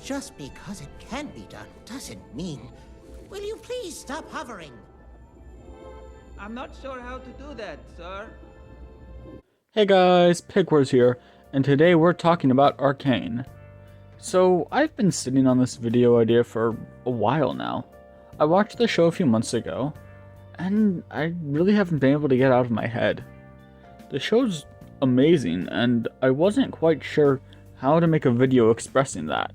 just because it can be done doesn't mean... Will you please stop hovering? I'm not sure how to do that, sir. Hey guys, Pigwars here, and today we're talking about Arcane. So, I've been sitting on this video idea for a while now. I watched the show a few months ago, and I really haven't been able to get out of my head. The show's amazing, and I wasn't quite sure how to make a video expressing that.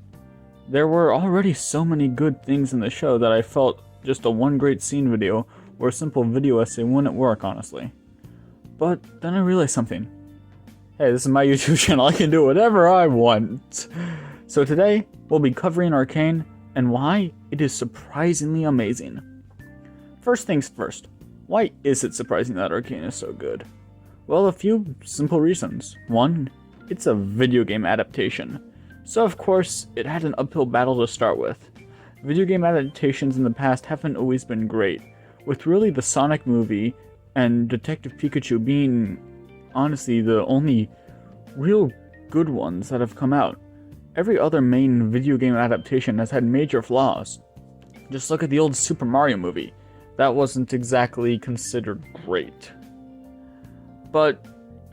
There were already so many good things in the show that I felt just a one great scene video or a simple video essay wouldn't work, honestly. But then I realized something. Hey, this is my YouTube channel, I can do whatever I want. So today, we'll be covering Arcane and why it is surprisingly amazing. First things first, why is it surprising that Arcane is so good? Well, a few simple reasons. One, it's a video game adaptation. So of course, it had an uphill battle to start with. Video game adaptations in the past haven't always been great, with really the Sonic movie and Detective Pikachu being, honestly, the only real good ones that have come out. Every other main video game adaptation has had major flaws. Just look at the old Super Mario movie. That wasn't exactly considered great. But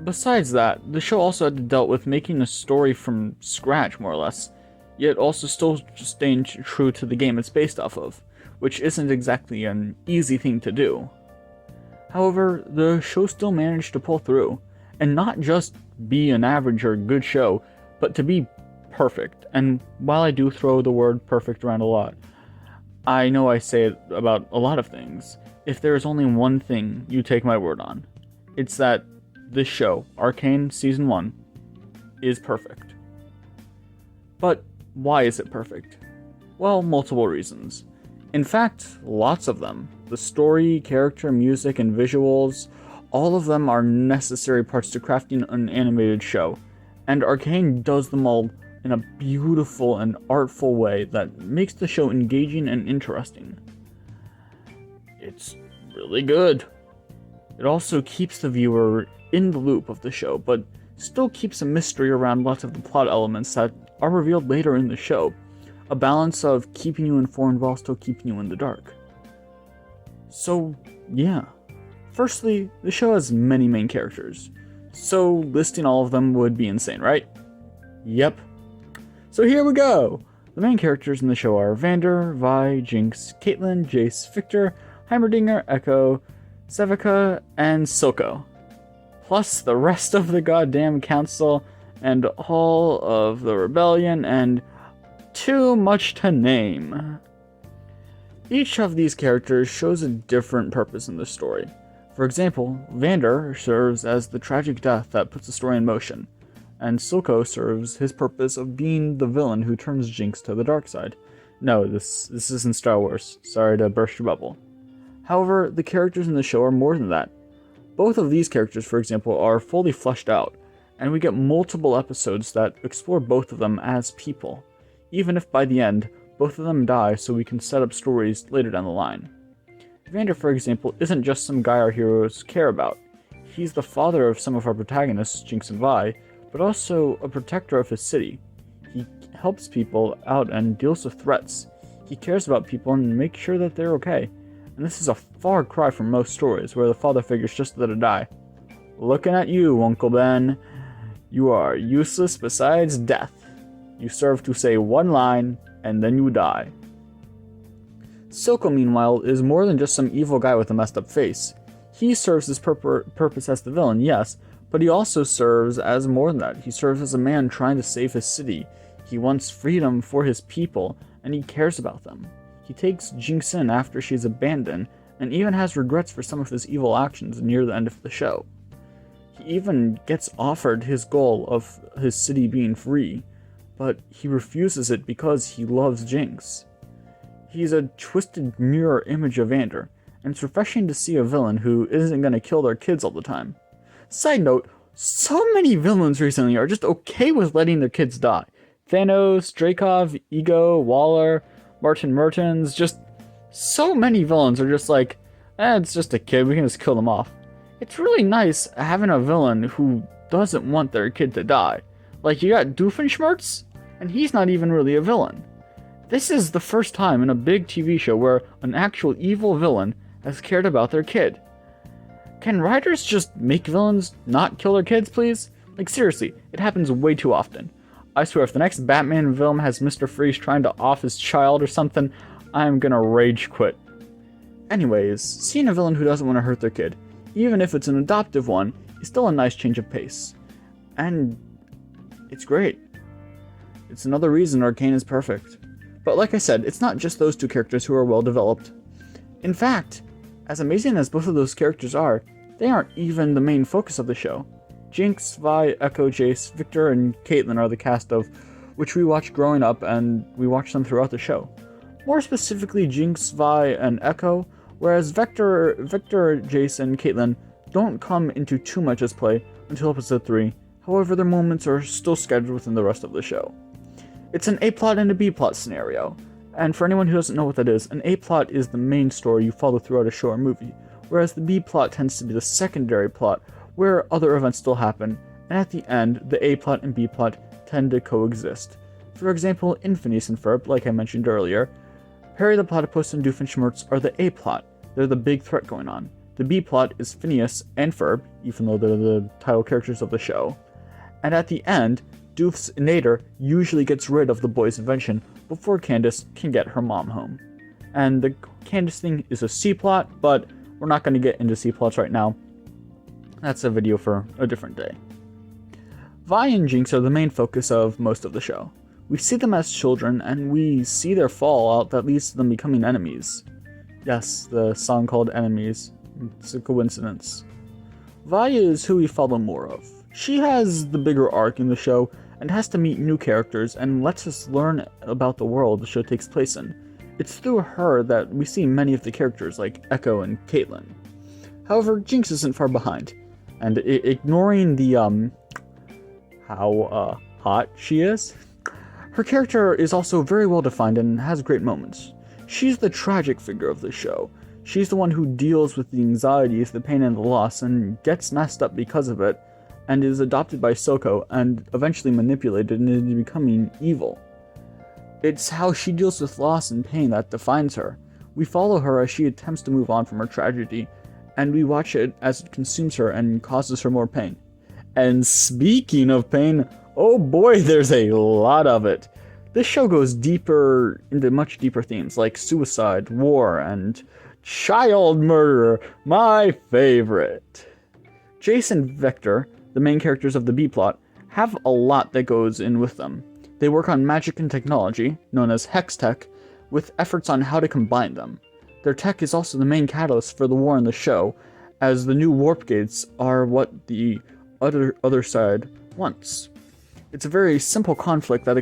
besides that, the show also had to deal with making a story from scratch, more or less, yet also still staying true to the game it's based off of, which isn't exactly an easy thing to do. However, the show still managed to pull through, and not just be an average or good show, but to be perfect. And while I do throw the word perfect around a lot, I know I say it about a lot of things. If there is only one thing you take my word on, it's that this show, Arcane Season 1, is perfect. But why is it perfect? Well, multiple reasons. In fact, lots of them. The story, character, music, and visuals, all of them are necessary parts to crafting an animated show, and Arcane does them all in a beautiful and artful way that makes the show engaging and interesting. It's really good. It also keeps the viewer in the loop of the show, but still keeps a mystery around lots of the plot elements that are revealed later in the show. A balance of keeping you informed while still keeping you in the dark. So, yeah. Firstly, the show has many main characters, so listing all of them would be insane, right? Yep. So here we go! The main characters in the show are Vander, Vay, Jinx, Caitlyn, Jace, Victor, Heimerdinger, Echo, Sevica, and Silco. Plus the rest of the goddamn council, and all of the rebellion, and too much to name. Each of these characters shows a different purpose in the story. For example, Vander serves as the tragic death that puts the story in motion, and Silco serves his purpose of being the villain who turns Jinx to the dark side. No, this isn't Star Wars. Sorry to burst your bubble. However, the characters in the show are more than that. Both of these characters, for example, are fully fleshed out, and we get multiple episodes that explore both of them as people, even if by the end, both of them die so we can set up stories later down the line. Vander, for example, isn't just some guy our heroes care about. He's the father of some of our protagonists, Jinx and Vi, but also a protector of his city. He helps people out and deals with threats. He cares about people and makes sure that they're okay. And this is a far cry from most stories, where the father figure's just there to die. Looking at you, Uncle Ben. You are useless besides death. You serve to say one line, and then you die. Silco, meanwhile, is more than just some evil guy with a messed up face. He serves his purpose as the villain, yes, but he also serves as more than that. He serves as a man trying to save his city. He wants freedom for his people, and he cares about them. He takes Jinx in after she's abandoned, and even has regrets for some of his evil actions near the end of the show. He even gets offered his goal of his city being free, but he refuses it because he loves Jinx. He's a twisted mirror image of Vander, and it's refreshing to see a villain who isn't going to kill their kids all the time. Side note, so many villains recently are just okay with letting their kids die. Thanos, Dreykov, Ego, Waller, Martin Mertens, just so many villains are just like, it's just a kid, we can just kill them off. It's really nice having a villain who doesn't want their kid to die. Like, you got Doofenshmirtz, and he's not even really a villain. This is the first time in a big TV show where an actual evil villain has cared about their kid. Can writers just make villains not kill their kids, please? Like, seriously, it happens way too often. I swear, if the next Batman film has Mr. Freeze trying to off his child or something, I'm gonna rage quit. Anyways, seeing a villain who doesn't want to hurt their kid, even if it's an adoptive one, is still a nice change of pace. And it's great. It's another reason Arcane is perfect. But like I said, it's not just those two characters who are well developed. In fact, as amazing as both of those characters are, they aren't even the main focus of the show. Jinx, Vay, Echo, Jace, Victor, and Caitlyn are the cast of which we watched growing up, and we watched them throughout the show. More specifically, Jinx, Vay, and Echo, whereas Victor, Jace, and Caitlyn don't come into too much as play until episode 3. However, their moments are still scheduled within the rest of the show. It's an A-plot and a B-plot scenario, and for anyone who doesn't know what that is, an A-plot is the main story you follow throughout a show or movie, whereas the B-plot tends to be the secondary plot, where other events still happen, and at the end, the A-plot and B-plot tend to coexist. For example, in Phineas and Ferb, like I mentioned earlier, Perry the Platypus and Doofenshmirtz are the A-plot. They're the big threat going on. The B-plot is Phineas and Ferb, even though they're the title characters of the show. And at the end, Doof's Nader usually gets rid of the boy's invention before Candace can get her mom home. And the Candace thing is a C-plot, but we're not going to get into C-plots right now. That's a video for a different day. Vay and Jinx are the main focus of most of the show. We see them as children, and we see their fallout that leads to them becoming enemies. Yes, the song called Enemies. It's a coincidence. Vay is who we follow more of. She has the bigger arc in the show, and has to meet new characters, and lets us learn about the world the show takes place in. It's through her that we see many of the characters, like Echo and Caitlyn. However, Jinx isn't far behind, and ignoring the, how hot she is, her character is also very well defined and has great moments. She's the tragic figure of the show. She's the one who deals with the anxieties, the pain, and the loss, and gets messed up because of it, and is adopted by Soko and eventually manipulated into becoming evil. It's how she deals with loss and pain that defines her. We follow her as she attempts to move on from her tragedy, and we watch it as it consumes her and causes her more pain. And speaking of pain, oh boy, there's a lot of it. This show goes deeper into much deeper themes like suicide, war, and child murder, my favorite. Jace and Vector, the main characters of the B-plot, have a lot that goes in with them. They work on magic and technology, known as Hex Tech, with efforts on how to combine them. Their tech is also the main catalyst for the war in the show, as the new warp gates are what the other side wants. It's a very simple conflict that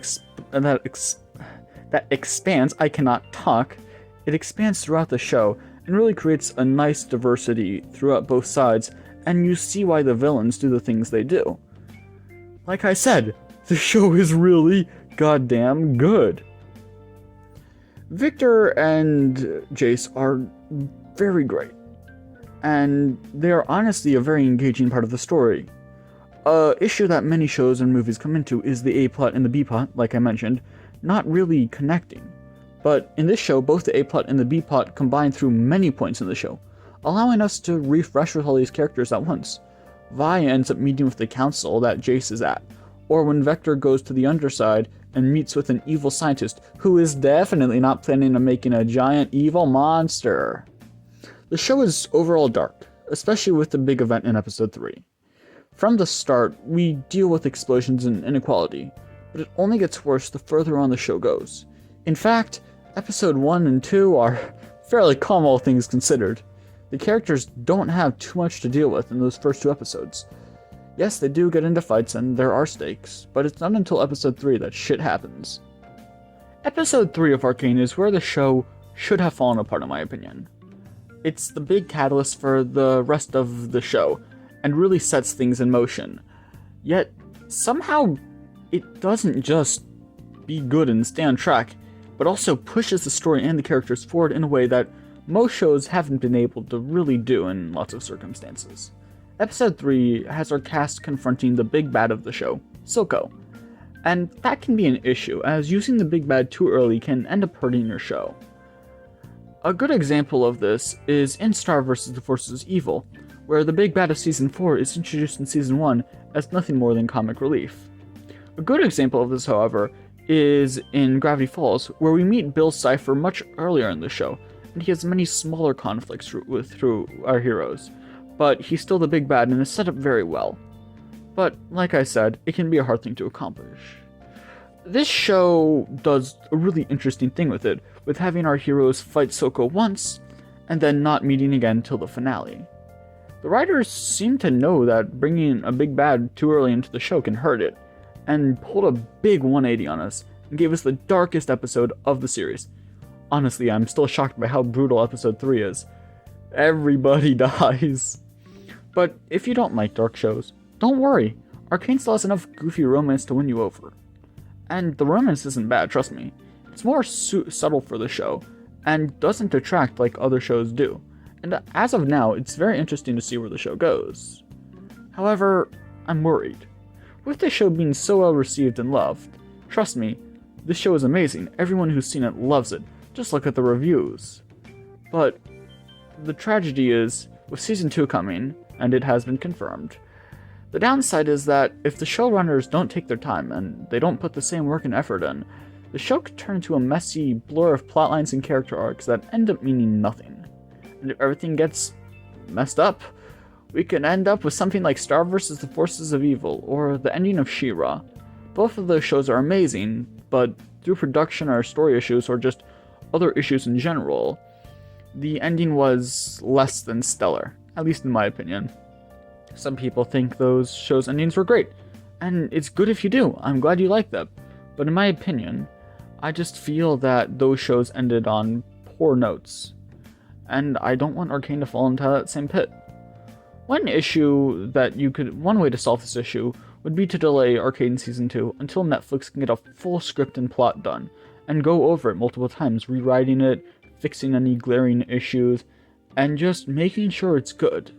expands. I cannot talk. It expands throughout the show and really creates a nice diversity throughout both sides, and you see why the villains do the things they do. Like I said, the show is really goddamn good. Victor and Jace are very great, and they are honestly a very engaging part of the story. A issue that many shows and movies come into is the A-plot and the B-plot, like I mentioned, not really connecting. But in this show, both the A-plot and the B-plot combine through many points in the show, allowing us to refresh with all these characters at once. Vi ends up meeting with the council that Jace is at, or when Vector goes to the underside and meets with an evil scientist who is definitely not planning on making a giant evil monster. The show is overall dark, especially with the big event in episode 3. From the start, we deal with explosions and inequality, but it only gets worse the further on the show goes. In fact, episode 1 and 2 are fairly calm, all things considered. The characters don't have too much to deal with in those first 2 episodes. Yes, they do get into fights and there are stakes, but it's not until episode 3 that shit happens. Episode 3 of Arcane is where the show should have fallen apart in my opinion. It's the big catalyst for the rest of the show, and really sets things in motion. Yet, somehow, it doesn't just be good and stay on track, but also pushes the story and the characters forward in a way that most shows haven't been able to really do in lots of circumstances. Episode 3 has our cast confronting the big bad of the show, Soko. And that can be an issue, as using the big bad too early can end up hurting your show. A good example of this is in Star vs. the Forces of Evil, where the big bad of Season 4 is introduced in Season 1 as nothing more than comic relief. A good example of this, however, is in Gravity Falls, where we meet Bill Cipher much earlier in the show, and he has many smaller conflicts through our heroes, but he's still the big bad and is set up very well. But, like I said, it can be a hard thing to accomplish. This show does a really interesting thing with it, with having our heroes fight Soko once, and then not meeting again till the finale. The writers seem to know that bringing a big bad too early into the show can hurt it, and pulled a big 180 on us, and gave us the darkest episode of the series. Honestly, I'm still shocked by how brutal episode 3 is. Everybody dies. But if you don't like dark shows, don't worry, Arcane still has enough goofy romance to win you over. And the romance isn't bad, trust me. It's more subtle for the show, and doesn't detract like other shows do. And as of now, it's very interesting to see where the show goes. However, I'm worried. With this show being so well received and loved, trust me, this show is amazing. Everyone who's seen it loves it. Just look at the reviews. But the tragedy is, with Season 2 coming, and it has been confirmed, the downside is that if the showrunners don't take their time and they don't put the same work and effort in, the show could turn into a messy blur of plotlines and character arcs that end up meaning nothing. And if everything gets messed up, we could end up with something like Star vs. the Forces of Evil or the ending of She-Ra. Both of those shows are amazing, but through production or story issues or just other issues in general, the ending was less than stellar, at least in my opinion. Some people think those shows' endings were great, and it's good if you do. I'm glad you like them. But in my opinion, I just feel that those shows ended on poor notes, and I don't want Arcane to fall into that same pit. One way to solve this issue would be to delay Arcane Season 2 until Netflix can get a full script and plot done, and go over it multiple times, rewriting it, fixing any glaring issues, and just making sure it's good.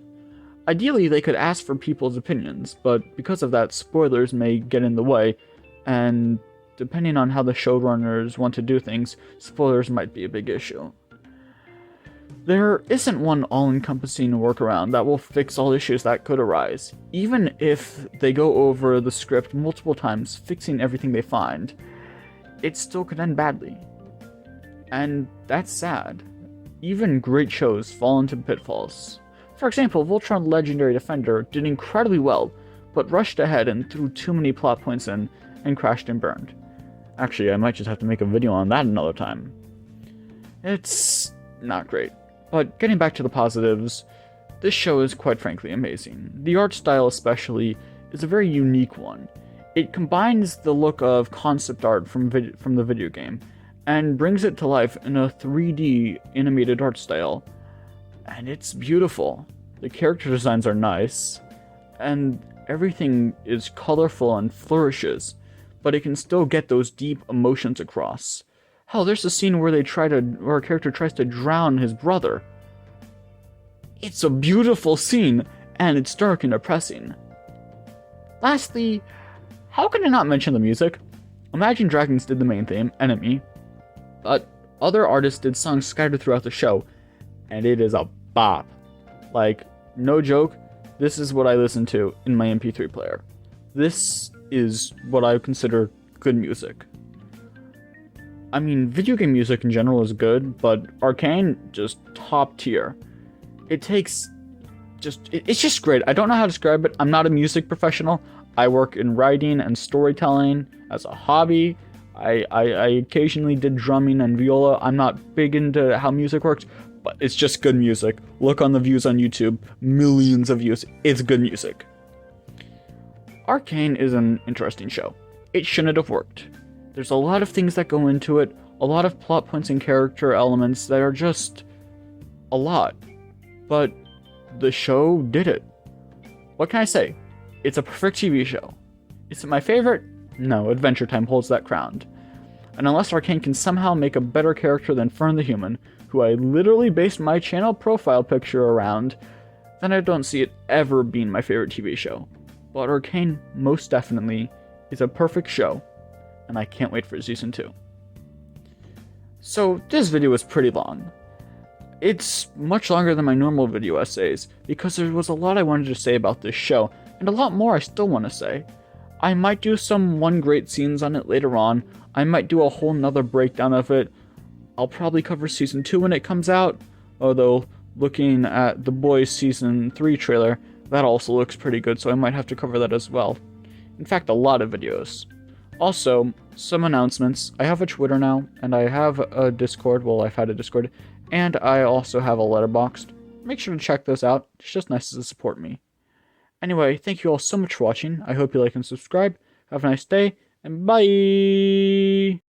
Ideally, they could ask for people's opinions, but because of that, spoilers may get in the way, and depending on how the showrunners want to do things, spoilers might be a big issue. There isn't one all-encompassing workaround that will fix all issues that could arise. Even if they go over the script multiple times, fixing everything they find, it still could end badly. And that's sad. Even great shows fall into pitfalls. For example, Voltron Legendary Defender did incredibly well, but rushed ahead and threw too many plot points in, and crashed and burned. Actually, I might just have to make a video on that another time. It's not great. But getting back to the positives, this show is quite frankly amazing. The art style especially is a very unique one. It combines the look of concept art from the video game, and brings it to life in a 3D animated art style. And it's beautiful. The character designs are nice, and everything is colorful and flourishes, but it can still get those deep emotions across. Hell, there's a scene where where a character tries to drown his brother. It's a beautiful scene, and it's dark and depressing. Lastly, how can I not mention the music? Imagine Dragons did the main theme, Enemy, but other artists did songs scattered throughout the show, and it is a bop. Like, no joke, this is what I listen to in my MP3 player. This is what I consider good music. I mean, video game music in general is good, but Arcane, just top tier. It's just great. I don't know how to describe it. I'm not a music professional. I work in writing and storytelling as a hobby. I occasionally did drumming and viola. I'm not big into how music works, but it's just good music. Look on the views on YouTube. Millions of views. It's good music. Arcane is an interesting show. It shouldn't have worked. There's a lot of things that go into it, a lot of plot points and character elements that are just a lot. But the show did it. What can I say? It's a perfect TV show. Is it my favorite? No, Adventure Time holds that crown. And unless Arcane can somehow make a better character than Fern the Human, who I literally based my channel profile picture around, then I don't see it ever being my favorite TV show. But Arcane most definitely is a perfect show and I can't wait for Season 2. So, this video was pretty long. It's much longer than my normal video essays, because there was a lot I wanted to say about this show, and a lot more I still want to say. I might do some one great scenes on it later on, I might do a whole nother breakdown of it, I'll probably cover Season 2 when it comes out, although looking at The Boys Season 3 trailer, that also looks pretty good, so I might have to cover that as well. In fact, a lot of videos. Also, some announcements. I have a Twitter now, and I have a Discord, well, I've had a Discord, and I also have a Letterboxd. Make sure to check those out, it's just nice to support me. Anyway, thank you all so much for watching, I hope you like and subscribe, have a nice day, and bye!